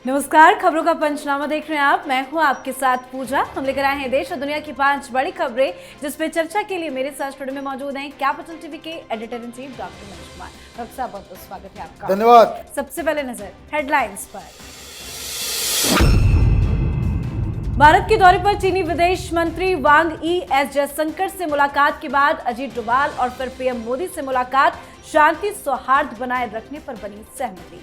नमस्कार, खबरों का पंचनामा देख रहे हैं आप। मैं हूं आपके साथ पूजा। हम लेकर आए हैं देश और दुनिया की 5 बड़ी खबरें, जिसपे चर्चा के लिए मेरे साथ स्टूडियो में मौजूद हैं कैपिटल टीवी के editor in chief doctor Manish Kumar. Doctor साहब, बहुत बहुत स्वागत है आपका। धन्यवाद। सबसे पहले नजर हेडलाइंस पर। भारत के दौरे पर चीनी विदेश मंत्री वांग यी एस जयशंकर से मुलाकात के बाद अजीत डोभाल और फिर पीएम मोदी से मुलाकात, शांति सौहार्द बनाए रखने पर बनी सहमति।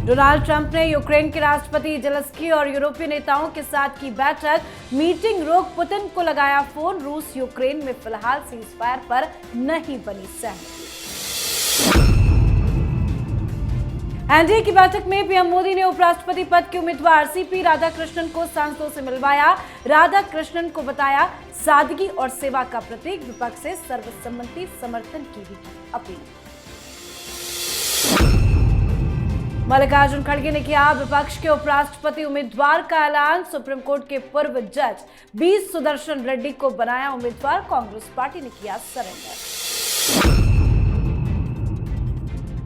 डोनाल्ड ट्रंप ने यूक्रेन के राष्ट्रपति जेलेंस्की और यूरोपीय नेताओं के साथ की बैठक, मीटिंग रोक पुतिन को लगाया फोन। रूस यूक्रेन में फिलहाल सीजफायर पर नहीं बनी सहमति। एनडीए की बैठक में पीएम मोदी ने उपराष्ट्रपति पद के उम्मीदवार सीपी राधाकृष्णन को सांसदों से मिलवाया। राधाकृष्णन को बताया सादगी और सेवा का प्रतीक। विपक्ष से सर्वसम्मति समर्थन की भी अपील। मल्लिकार्जुन खड़गे ने किया विपक्ष के उपराष्ट्रपति उम्मीदवार का ऐलान। सुप्रीम कोर्ट के पूर्व जज बी सुदर्शन रेड्डी को बनाया उम्मीदवार। कांग्रेस पार्टी ने किया सरेंडर।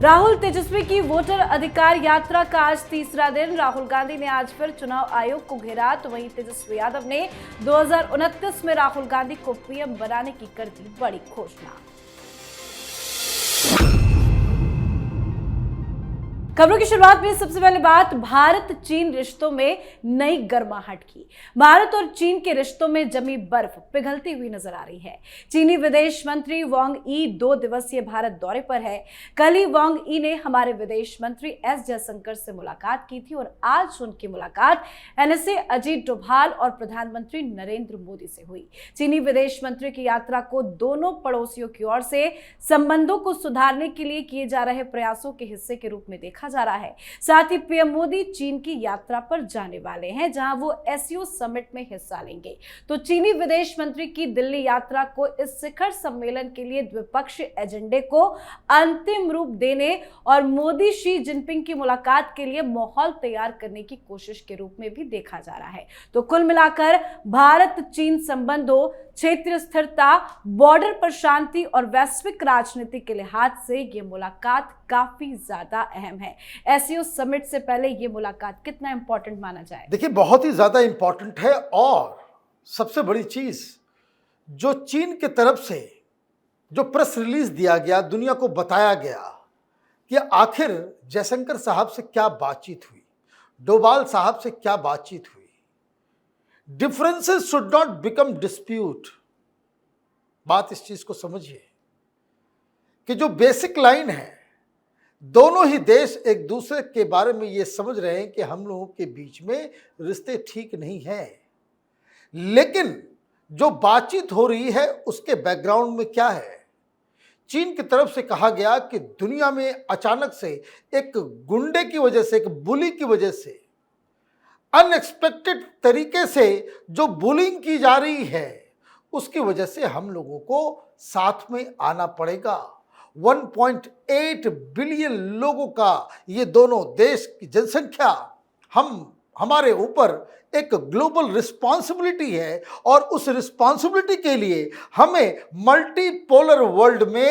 राहुल तेजस्वी की वोटर अधिकार यात्रा का आज तीसरा दिन। राहुल गांधी ने आज फिर चुनाव आयोग को घेरा, तो वहीं तेजस्वी यादव ने 2029 में राहुल गांधी को पीएम बनाने की कर दी बड़ी घोषणा। खबरों की शुरुआत में सबसे पहले बात भारत चीन रिश्तों में नई गर्माहट की। भारत और चीन के रिश्तों में जमी बर्फ पिघलती हुई नजर आ रही है। चीनी विदेश मंत्री वांग यी 2 दिवसीय भारत दौरे पर है। कल ही वांग यी ने हमारे विदेश मंत्री एस जयशंकर से मुलाकात की थी और आज उनकी मुलाकात एनएसए अजीत डोभाल और प्रधानमंत्री नरेंद्र मोदी से हुई। चीनी विदेश मंत्री की यात्रा को दोनों पड़ोसियों की ओर से संबंधों को सुधारने के लिए किए जा रहे प्रयासों के हिस्से के रूप में देखा जा रहा है। साथ ही पीएम मोदी चीन की यात्रा पर जाने वाले हैं, जहां वो एससीओ समिट में हिस्सा लेंगे। तो चीनी विदेश मंत्री की दिल्ली यात्रा को इस शिखर सम्मेलन के लिए द्विपक्षीय एजेंडे को अंतिम रूप देने और मोदी शी जिनपिंग की मुलाकात के लिए माहौल तैयार करने की कोशिश के रूप में भी देखा जा रहा है। तो कुल मिलाकर भारत चीन संबंधों, क्षेत्रीय स्थिरता, बॉर्डर पर शांति और वैश्विक राजनीति के लिहाज से ये मुलाकात काफी ज्यादा अहम है। एससीओ समिट से पहले ये मुलाकात कितना इंपॉर्टेंट माना जाए? देखिए, बहुत ही ज्यादा इंपॉर्टेंट है। और सबसे बड़ी चीज, जो चीन की तरफ से जो प्रेस रिलीज दिया गया, दुनिया को बताया गया कि आखिर जयशंकर साहब से क्या बातचीत हुई, डोभाल साहब से क्या बातचीत हुई। Differences should not become dispute. बात इस चीज को समझिए कि जो बेसिक लाइन है, दोनों ही देश एक दूसरे के बारे में ये समझ रहे हैं कि हम लोगों के बीच में रिश्ते ठीक नहीं हैं। लेकिन जो बातचीत हो रही है उसके बैकग्राउंड में क्या है? चीन की तरफ से कहा गया कि दुनिया में अचानक से एक गुंडे की वजह से, एक बुली की वजह से, अनएक्सपेक्टेड तरीके से जो बुलिंग की जा रही है, उसकी वजह से हम लोगों को साथ में आना पड़ेगा। 1.8 बिलियन लोगों का ये दोनों देश की जनसंख्या, हमारे ऊपर एक ग्लोबल रिस्पॉन्सिबिलिटी है और उस रिस्पॉन्सिबिलिटी के लिए हमें मल्टीपोलर वर्ल्ड में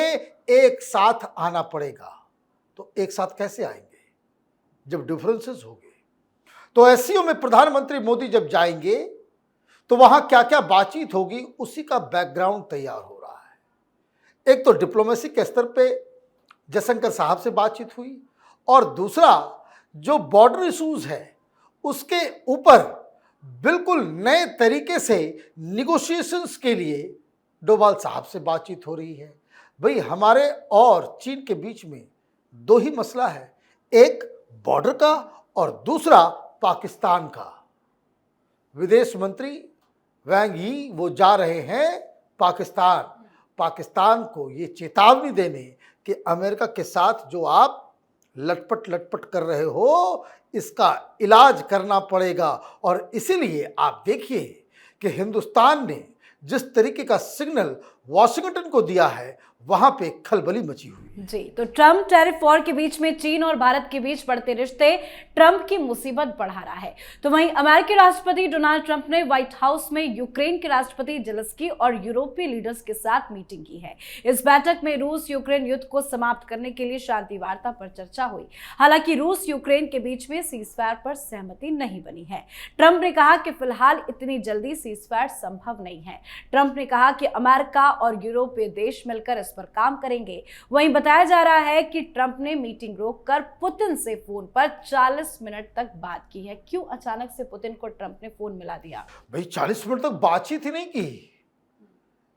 एक साथ आना पड़ेगा। तो एक साथ कैसे आएंगे जब डिफरेंसेस होंगे? तो एससीओ में प्रधानमंत्री मोदी जब जाएंगे तो वहां क्या क्या बातचीत होगी, उसी का बैकग्राउंड तैयार हो रहा है। एक तो डिप्लोमेसी के स्तर पे जयशंकर साहब से बातचीत हुई, और दूसरा जो बॉर्डर इश्यूज है उसके ऊपर बिल्कुल नए तरीके से निगोशिएशंस के लिए डोभाल साहब से बातचीत हो रही है। भाई, हमारे और चीन के बीच में 2 ही मसला है, एक बॉर्डर का और दूसरा पाकिस्तान का। विदेश मंत्री वांग यी वो जा रहे हैं पाकिस्तान को ये चेतावनी देने कि अमेरिका के साथ जो आप लटपट कर रहे हो, इसका इलाज करना पड़ेगा। और इसीलिए आप देखिए कि हिंदुस्तान ने जिस तरीके का सिग्नल वॉशिंगटन को दिया है, वहां पे खलबली मची हुई। जी, तो ट्रम्प टैरिफ वॉर के बीच में चीन और भारत के बीच बढ़ते रिश्ते ट्रम्प की मुसीबत बढ़ा रहा है। तो वहीं अमेरिकी राष्ट्रपति डोनाल्ड ट्रंप ने व्हाइट हाउस में यूक्रेन के राष्ट्रपति जेलेंस्की और यूरोपीय लीडर्स के साथ मीटिंग की है। इस बैठक में रूस यूक्रेन युद्ध को समाप्त करने के लिए शांति वार्ता पर चर्चा हुई। हालांकि रूस यूक्रेन के बीच में सीजफायर पर सहमति नहीं बनी है। ट्रंप ने कहा कि फिलहाल इतनी जल्दी सीजफायर संभव नहीं है। ट्रंप ने कहा कि अमेरिका और यूरोपीय देश मिलकर इस पर काम करेंगे। वहीं बताया जा रहा है कि ट्रंप ने मीटिंग रोककर पुतिन से फोन पर 40 मिनट तक बात की है। क्यों अचानक से पुतिन को ट्रंप ने फोन मिला दिया? भाई 40 मिनट तक बातचीत ही नहीं की।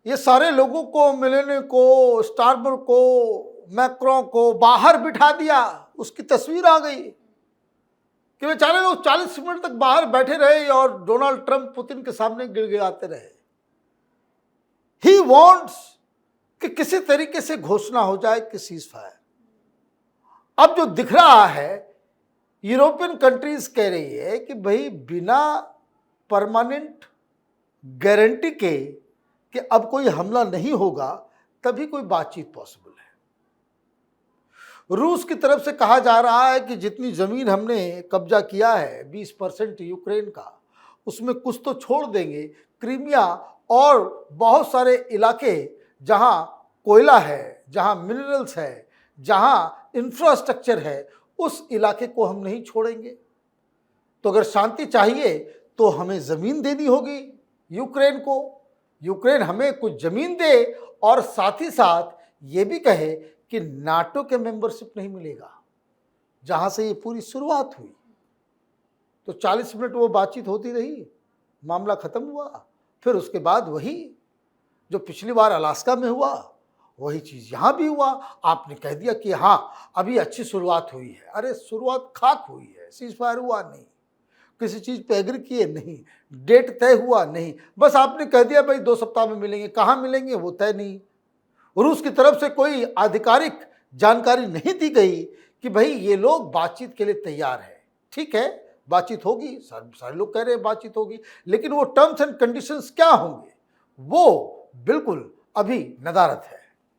ये सारे लोगों को, मिलेने को, स्टारबर को, मैक्रो को बाहर बिठा दिया। उसकी तस्वीर आ गई कि बेचारे लोग 40 मिनट तक बाहर बैठे रहे और डोनाल्ड ट्रंप पुतिन के सामने गिड़गिड़ाते रहे। ही वॉन्ट्स कि किसी तरीके से घोषणा हो जाए कि सीज फायर। अब जो दिख रहा है, यूरोपियन कंट्रीज कह रही है कि भाई बिना परमानेंट गारंटी के कि अब कोई हमला नहीं होगा तभी कोई बातचीत पॉसिबल है। रूस की तरफ से कहा जा रहा है कि जितनी जमीन हमने कब्जा किया है 20% यूक्रेन का, उसमें कुछ तो छोड़ देंगे। क्रीमिया और बहुत सारे इलाके जहां कोयला है, जहां मिनरल्स है, जहां इंफ्रास्ट्रक्चर है, उस इलाके को हम नहीं छोड़ेंगे। तो अगर शांति चाहिए तो हमें ज़मीन देनी होगी यूक्रेन को। यूक्रेन हमें कुछ ज़मीन दे और साथ ही साथ ये भी कहे कि नाटो के मेंबरशिप नहीं मिलेगा, जहां से ये पूरी शुरुआत हुई। तो 40 मिनट वो बातचीत होती रही, मामला ख़त्म हुआ। फिर उसके बाद वही जो पिछली बार अलास्का में हुआ, वही चीज़ यहाँ भी हुआ। आपने कह दिया कि हाँ अभी अच्छी शुरुआत हुई है। अरे शुरुआत खाक हुई है, सीज फायर हुआ नहीं, किसी चीज़ पे एग्री किए नहीं, डेट तय हुआ नहीं। बस आपने कह दिया भाई 2 सप्ताह में मिलेंगे, कहाँ मिलेंगे वो तय नहीं। रूस की तरफ से कोई आधिकारिक जानकारी नहीं दी गई कि भाई ये लोग बातचीत के लिए तैयार है। ठीक है, बातचीत होगी, सारे लोग कह रहे हैं बातचीत होगी, लेकिन वो टर्म्स एंड कंडीशंस क्या होंगे वो बिल्कुल अभी नदारत है।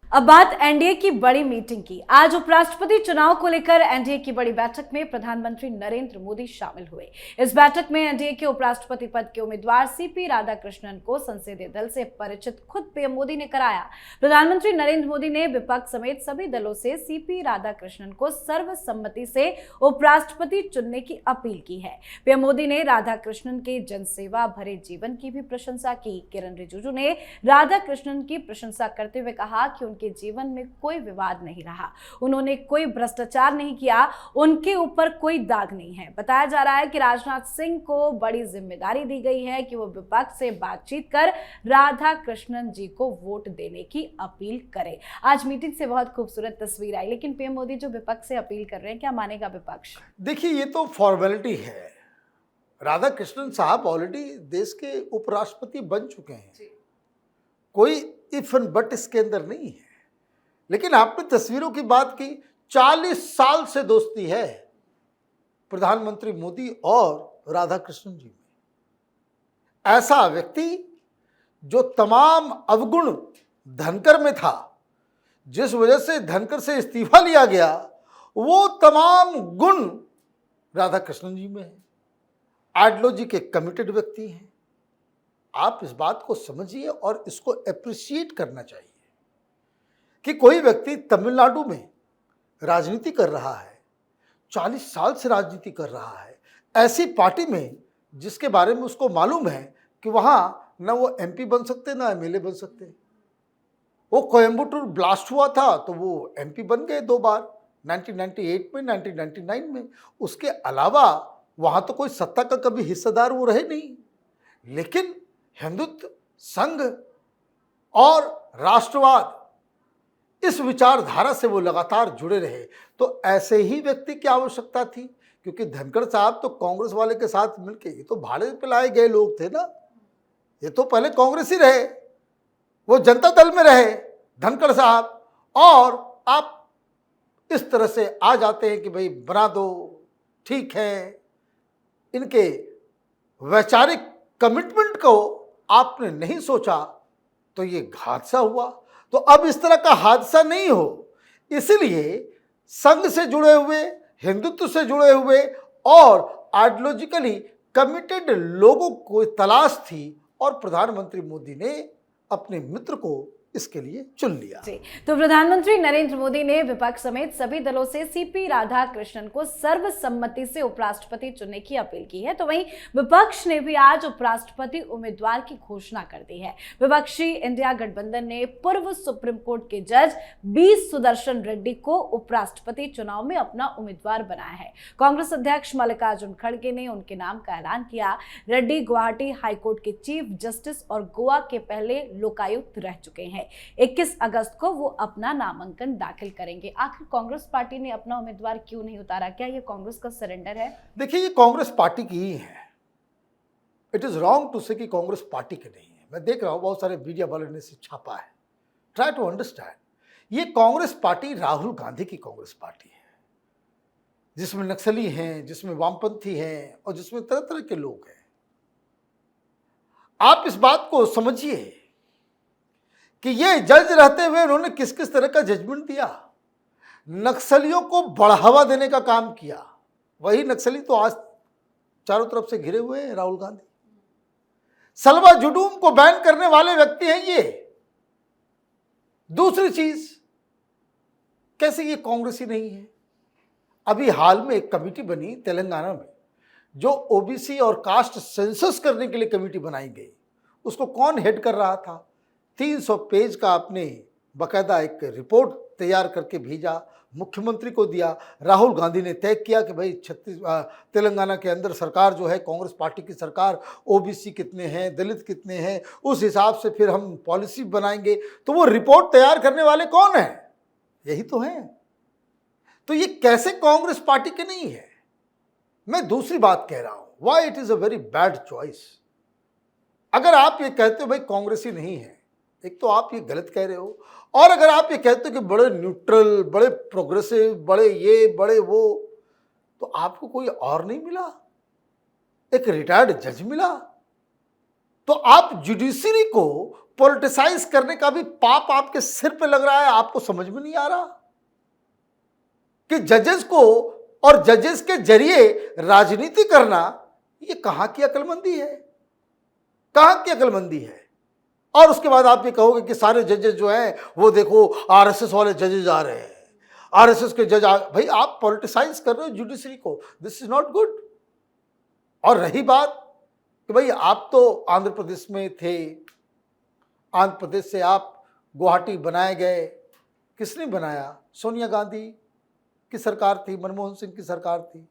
अब बात एनडीए की बड़ी मीटिंग की। आज उपराष्ट्रपति चुनाव को लेकर एनडीए की बड़ी बैठक में प्रधानमंत्री नरेंद्र मोदी शामिल हुए। इस बैठक में एनडीए के उपराष्ट्रपति पद के उम्मीदवार सीपी राधाकृष्णन को संसदीय दल से परिचित खुद पीएम मोदी ने कराया। प्रधानमंत्री नरेंद्र मोदी ने विपक्ष समेत सभी दलों से सीपी राधाकृष्णन को सर्वसम्मति से उपराष्ट्रपति चुनने की अपील की है। पीएम मोदी ने राधाकृष्णन के जनसेवा भरे जीवन की भी प्रशंसा की। किरण रिजिजू ने राधाकृष्णन की प्रशंसा करते हुए कहा कि उनके जीवन में कोई विवाद नहीं रहा, उन्होंने कोई भ्रष्टाचार नहीं किया, उनके ऊपर कोई दाग नहीं है। बताया जा रहा है कि राजनाथ सिंह को बड़ी जिम्मेदारी दी गई है कि वो विपक्ष से बातचीत कर राधाकृष्णन जी को वोट देने की अपील करें। आज मीटिंग से बहुत खूबसूरत तस्वीर आई, लेकिन पीएम मोदी जो विपक्ष से अपील कर रहे हैं, क्या मानेगा विपक्ष? देखिए, ये तो फॉर्मेलिटी है। राधाकृष्णन साहब ऑलरेडी देश के उपराष्ट्रपति बन चुके हैं, कोई इफ एंड बट इसके अंदर नहीं है। लेकिन आपने तस्वीरों की बात की, 40 साल से दोस्ती है प्रधानमंत्री मोदी और राधाकृष्णन जी में। ऐसा व्यक्ति जो तमाम अवगुण धनकर में था, जिस वजह से धनकर से इस्तीफा लिया गया, वो तमाम गुण राधाकृष्णन जी में है। आइडियोलॉजी के कमिटेड व्यक्ति हैं। आप इस बात को समझिए और इसको एप्रिशिएट करना चाहिए कि कोई व्यक्ति तमिलनाडु में राजनीति कर रहा है, 40 साल से राजनीति कर रहा है, ऐसी पार्टी में जिसके बारे में उसको मालूम है कि वहाँ ना वो एमपी बन सकते ना एमएलए बन सकते। वो कोयम्बटूर ब्लास्ट हुआ था तो वो एमपी बन गए 2 बार, 1998 में, 1999 में। उसके अलावा वहाँ तो कोई सत्ता का कभी हिस्सेदार वो रहे नहीं। लेकिन हिंदुत्व, संघ और राष्ट्रवाद, इस विचारधारा से वो लगातार जुड़े रहे। तो ऐसे ही व्यक्ति की आवश्यकता थी, क्योंकि धनखड़ साहब तो कांग्रेस वाले के साथ मिलके, ये तो भाड़े पे लाए गए लोग थे ना, ये तो पहले कांग्रेस ही रहे, वो जनता दल में रहे धनखड़ साहब। और आप इस तरह से आ जाते हैं कि भाई बना दो, ठीक है। इनके वैचारिक कमिटमेंट को आपने नहीं सोचा तो ये हादसा हुआ। तो अब इस तरह का हादसा नहीं हो, इसलिए संघ से जुड़े हुए, हिंदुत्व से जुड़े हुए और आइडियोलॉजिकली कमिटेड लोगों को तलाश थी और प्रधानमंत्री मोदी ने अपने मित्र को इसके लिए चुन लिया। जी, तो प्रधानमंत्री नरेंद्र मोदी ने विपक्ष समेत सभी दलों से सीपी राधाकृष्णन को सर्वसम्मति से उपराष्ट्रपति चुनने की अपील की है। तो वहीं विपक्ष ने भी आज उपराष्ट्रपति उम्मीदवार की घोषणा कर दी है। विपक्षी इंडिया गठबंधन ने पूर्व सुप्रीम कोर्ट के जज बी सुदर्शन रेड्डी को उपराष्ट्रपति चुनाव में अपना उम्मीदवार बनाया है। कांग्रेस अध्यक्ष मल्लिकार्जुन खड़गे ने उनके नाम का ऐलान किया। रेड्डी गुवाहाटी हाईकोर्ट के चीफ जस्टिस और गोवा के पहले लोकायुक्त रह चुके हैं। 21 अगस्त को वो अपना नामांकन दाखिल करेंगे। आखिर कांग्रेस पार्टी ने अपना उम्मीदवार क्यों नहीं उतारा? क्या ये कांग्रेस का सरेंडर है? देखिए, ये कांग्रेस पार्टी की ही है। इट इज रॉन्ग टू से कि कांग्रेस पार्टी की नहीं है। मैं देख रहा हूं बहुत सारे मीडिया वालों ने इसे छापा है। ट्राई टू अंडरस्टैंड, ये कांग्रेस पार्टी राहुल गांधी की कांग्रेस पार्टी है, जिसमें नक्सली हैं, जिसमें वामपंथी हैं और जिसमें तरह तरह के लोग हैं। आप इस बात को समझिए कि ये जज रहते हुए उन्होंने किस किस तरह का जजमेंट दिया। नक्सलियों को बढ़ावा देने का काम किया। वही नक्सली तो आज चारों तरफ से घिरे हुए हैं राहुल गांधी। सलवा जुडूम को बैन करने वाले व्यक्ति हैं ये। दूसरी चीज, कैसे ये कांग्रेसी नहीं है? अभी हाल में एक कमेटी बनी तेलंगाना में, जो ओबीसी और कास्ट सेंसस करने के लिए कमेटी बनाई गई। उसको कौन हेड कर रहा था? 300 पेज का आपने बकायदा एक रिपोर्ट तैयार करके भेजा, मुख्यमंत्री को दिया। राहुल गांधी ने तय किया कि भाई तेलंगाना के अंदर सरकार जो है कांग्रेस पार्टी की सरकार, ओबीसी कितने हैं, दलित कितने हैं, उस हिसाब से फिर हम पॉलिसी बनाएंगे। तो वो रिपोर्ट तैयार करने वाले कौन है? यही तो हैं। तो ये कैसे कांग्रेस पार्टी के नहीं है? मैं दूसरी बात कह रहा हूं, why it is a very bad choice. अगर आप ये कहते हो भाई कांग्रेसी नहीं है, एक तो आप ये गलत कह रहे हो, और अगर आप ये कहते हो कि बड़े न्यूट्रल, बड़े प्रोग्रेसिव, बड़े ये बड़े वो, तो आपको कोई और नहीं मिला? एक रिटायर्ड जज मिला? तो आप जुडिशरी को पॉलिटिसाइज करने का भी पाप आपके सिर पे लग रहा है। आपको समझ में नहीं आ रहा कि जजेस को और जजेस के जरिए राजनीति करना ये कहां की अक्लमंदी है? कहां की अक्लमंदी है? और उसके बाद आप ये कहोगे कि सारे जजेस जो हैं वो देखो आरएसएस वाले जजेस आ रहे हैं, आरएसएस के जज भाई आप पॉलिटिसाइज कर रहे हो जुडिशरी को। This is not good. और रही बात कि भाई आप तो आंध्र प्रदेश में थे, आंध्र प्रदेश से आप गुवाहाटी बनाए गए। किसने बनाया? सोनिया गांधी की सरकार थी, मनमोहन सिंह की सरकार थी।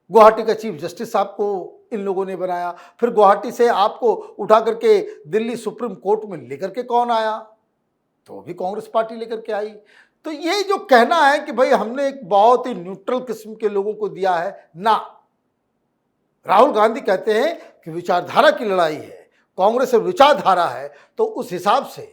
गुवाहाटी का चीफ जस्टिस आपको इन लोगों ने बनाया। फिर गुवाहाटी से आपको उठा करके दिल्ली सुप्रीम कोर्ट में लेकर के कौन आया? तो भी कांग्रेस पार्टी लेकर के आई। तो ये जो कहना है कि भाई हमने एक बहुत ही न्यूट्रल किस्म के लोगों को दिया है ना, राहुल गांधी कहते हैं कि विचारधारा की लड़ाई है, कांग्रेस विचारधारा है। तो उस हिसाब से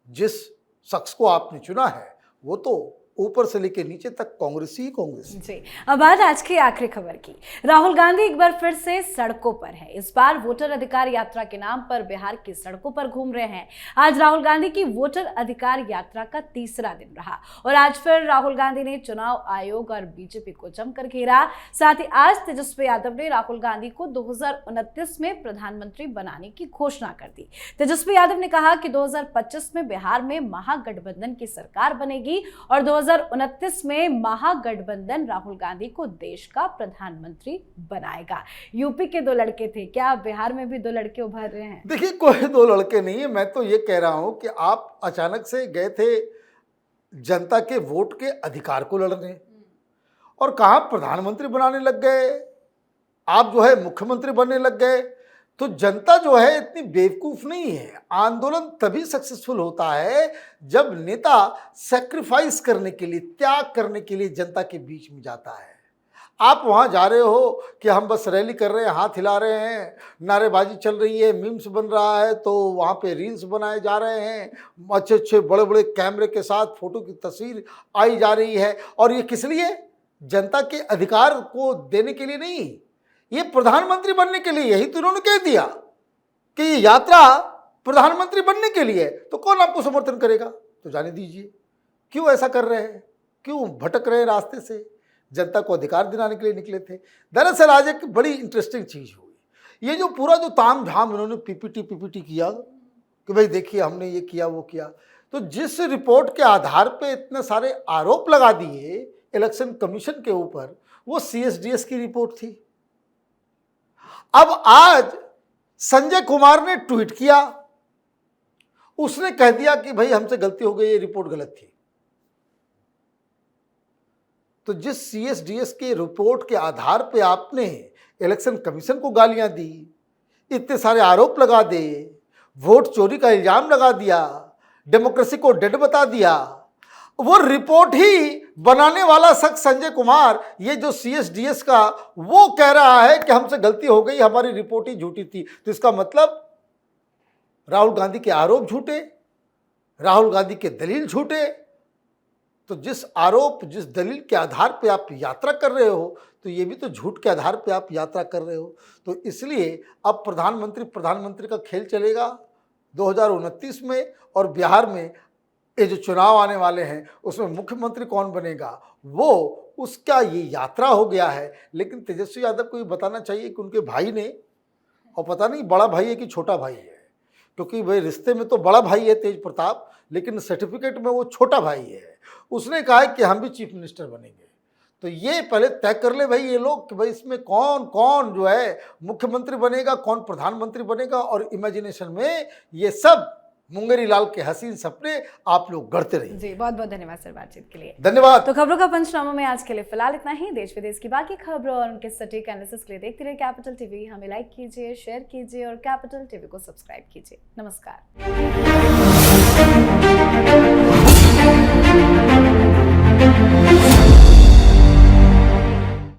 जिस शख्स को आपने चुना है वो तो ऊपर से लेकर नीचे तक कांग्रेस ही कांग्रेस। जी, अब बात आज की आखिरी खबर की। राहुल गांधी एक बार फिर से सड़कों पर है। इस बार वोटर अधिकार यात्रा के नाम पर बिहार की सड़कों पर घूम रहे हैं। आज राहुल गांधी की वोटर अधिकार यात्रा का तीसरा दिन रहा और आज फिर राहुल गांधी ने चुनाव आयोग और बीजेपी को जमकर घेरा। साथ ही आज तेजस्वी यादव ने राहुल गांधी को 2029 में प्रधानमंत्री बनाने की घोषणा कर दी। तेजस्वी यादव ने कहा कि 2025 में बिहार में महागठबंधन की सरकार बनेगी और 2029 में महागठबंधन राहुल गांधी को देश का प्रधानमंत्री बनाएगा। यूपी के दो लड़के थे, क्या बिहार में भी दो लड़के उभर रहे हैं? देखिए, कोई दो लड़के नहीं है। मैं तो ये कह रहा हूं कि आप अचानक से गए थे जनता के वोट के अधिकार को लड़ने और कहां प्रधानमंत्री बनाने लग गए। आप जो है मुख्यमंत्री बनने लग गए। तो जनता जो है इतनी बेवकूफ नहीं है। आंदोलन तभी सक्सेसफुल होता है जब नेता सैक्रिफाइस करने के लिए, त्याग करने के लिए जनता के बीच में जाता है। आप वहां जा रहे हो कि हम बस रैली कर रहे हैं, हाथ हिला रहे हैं, नारेबाजी चल रही है, मीम्स बन रहा है, तो वहां पे रील्स बनाए जा रहे हैं, अच्छे अच्छे बड़े बड़े कैमरे के साथ फोटो की तस्वीर आई जा रही है। और ये किस लिए? जनता के अधिकार को देने के लिए नहीं, ये प्रधानमंत्री बनने के लिए। यही तो उन्होंने कह दिया कि ये यात्रा प्रधानमंत्री बनने के लिए, तो कौन आपको समर्थन करेगा? तो जाने दीजिए। क्यों ऐसा कर रहे हैं? क्यों भटक रहे हैं रास्ते से? जनता को अधिकार दिलाने के लिए निकले थे। दरअसल आज एक बड़ी इंटरेस्टिंग चीज हुई। ये जो पूरा जो ताम झाम इन्होंने पीपीटी किया कि भाई देखिए हमने ये किया वो किया, तो जिस रिपोर्ट के आधार पे इतने सारे आरोप लगा दिए इलेक्शन कमीशन के ऊपर, वो सीएसडीएस की रिपोर्ट थी। अब आज संजय कुमार ने ट्वीट किया, उसने कह दिया कि भाई हमसे गलती हो गई, ये रिपोर्ट गलत थी। तो जिस सीएसडीएस के रिपोर्ट के आधार पे आपने इलेक्शन कमीशन को गालियां दी, इतने सारे आरोप लगा दे, वोट चोरी का इल्जाम लगा दिया, डेमोक्रेसी को डेड बता दिया, वो रिपोर्ट ही बनाने वाला शख्स संजय कुमार, ये जो सीएसडीएस का, वो कह रहा है कि हमसे गलती हो गई, हमारी रिपोर्ट ही झूठी थी। तो इसका मतलब राहुल गांधी के आरोप झूठे, राहुल गांधी के दलील झूठे। तो जिस आरोप जिस दलील के आधार पे आप यात्रा कर रहे हो, तो ये भी तो झूठ के आधार पे आप यात्रा कर रहे हो। तो इसलिए अब प्रधानमंत्री का खेल चलेगा 2029 में, और बिहार में ये जो चुनाव आने वाले हैं उसमें मुख्यमंत्री कौन बनेगा, वो उसका ये यात्रा हो गया है। लेकिन तेजस्वी यादव को ये बताना चाहिए कि उनके भाई ने, और पता नहीं बड़ा भाई है कि छोटा भाई है, क्योंकि भाई रिश्ते में तो बड़ा भाई है तेज प्रताप, लेकिन सर्टिफिकेट में वो छोटा भाई है। उसने कहा है कि हम भी चीफ मिनिस्टर बनेंगे। तो ये पहले तय कर ले भाई ये लोग कि भाई इसमें कौन कौन जो है मुख्यमंत्री बनेगा, कौन प्रधानमंत्री बनेगा। और इमेजिनेशन में ये सब मुंगेरी लाल के हसीन सपने आप लोग गढ़ते रहिए। जी, बहुत बहुत धन्यवाद सर बातचीत के लिए। धन्यवाद। तो खबरों का पंचनामा में आज के लिए फिलहाल इतना ही। देश विदेश की बाकी खबरों और उनके सटीक एनालिसिस के लिए देखते रहिए कैपिटल टीवी। हमें लाइक कीजिए, शेयर कीजिए और कैपिटल टीवी को सब्सक्राइब कीजिए। नमस्कार।